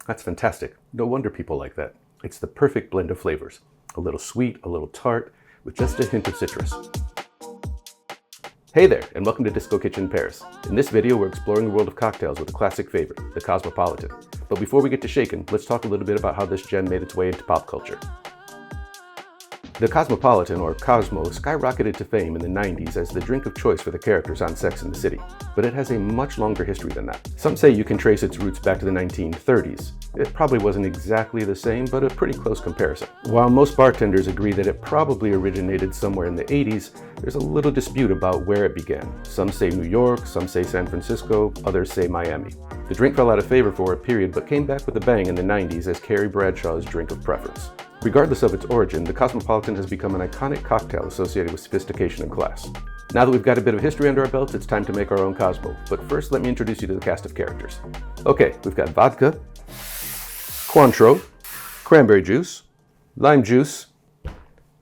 That's fantastic. No wonder people like that. It's the perfect blend of flavors. A little sweet, a little tart, with just a hint of citrus. Hey there, and welcome to Disco Kitchen Paris. In this video, we're exploring the world of cocktails with a classic favorite, the Cosmopolitan. But before we get to shaking, let's talk a little bit about how this gem made its way into pop culture. The Cosmopolitan, or Cosmo, skyrocketed to fame in the 90s as the drink of choice for the characters on Sex and the City, but it has a much longer history than that. Some say you can trace its roots back to the 1930s. It probably wasn't exactly the same, but a pretty close comparison. While most bartenders agree that it probably originated somewhere in the 80s, there's a little dispute about where it began. Some say New York, some say San Francisco, others say Miami. The drink fell out of favor for a period, but came back with a bang in the 90s as Carrie Bradshaw's drink of preference. Regardless of its origin, the Cosmopolitan has become an iconic cocktail associated with sophistication and class. Now that we've got a bit of history under our belts, it's time to make our own Cosmo. But first, let me introduce you to the cast of characters. Okay, we've got vodka, Cointreau, cranberry juice, lime juice,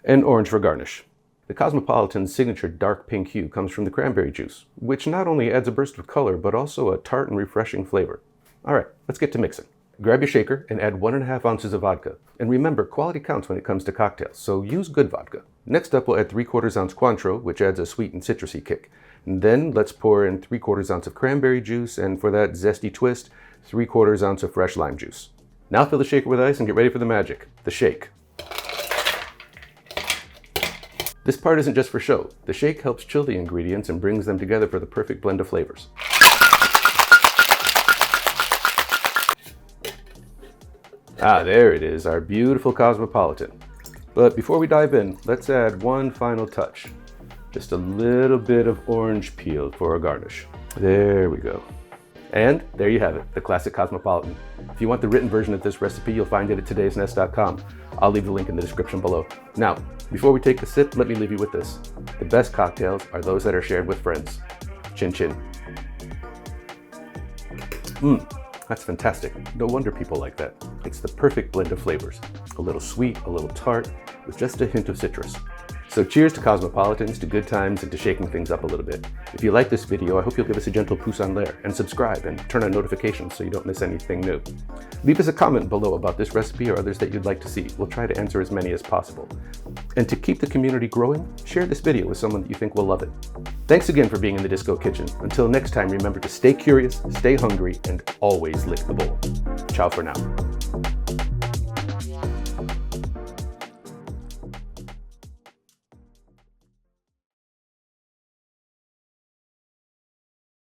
and orange for garnish. The Cosmopolitan's signature dark pink hue comes from the cranberry juice, which not only adds a burst of color, but also a tart and refreshing flavor. All right, let's get to mixing. Grab your shaker and add 1.5 ounces of vodka. And remember, quality counts when it comes to cocktails, so use good vodka. Next up, we'll add 3/4 ounce Cointreau, which adds a sweet and citrusy kick. And then let's pour in 3/4 ounce of cranberry juice, and for that zesty twist, 3/4 ounce of fresh lime juice. Now fill the shaker with ice and get ready for the magic, the shake. This part isn't just for show. The shake helps chill the ingredients and brings them together for the perfect blend of flavors. Ah, there it is, our beautiful Cosmopolitan. But before we dive in, let's add one final touch. Just a little bit of orange peel for a garnish. There we go. And there you have it, the classic Cosmopolitan. If you want the written version of this recipe, you'll find it at todaysnest.com. I'll leave the link in the description below. Now, before we take a sip, let me leave you with this. The best cocktails are those that are shared with friends. Chin chin. That's fantastic. No wonder people like that. It's the perfect blend of flavors. A little sweet, a little tart, with just a hint of citrus. So cheers to Cosmopolitans, to good times, and to shaking things up a little bit. If you like this video, I hope you'll give us a gentle pouce en l'air and subscribe and turn on notifications so you don't miss anything new. Leave us a comment below about this recipe or others that you'd like to see. We'll try to answer as many as possible. And to keep the community growing, share this video with someone that you think will love it. Thanks again for being in the Disco Kitchen. Until next time, remember to stay curious, stay hungry, and always lick the bowl. Ciao for now.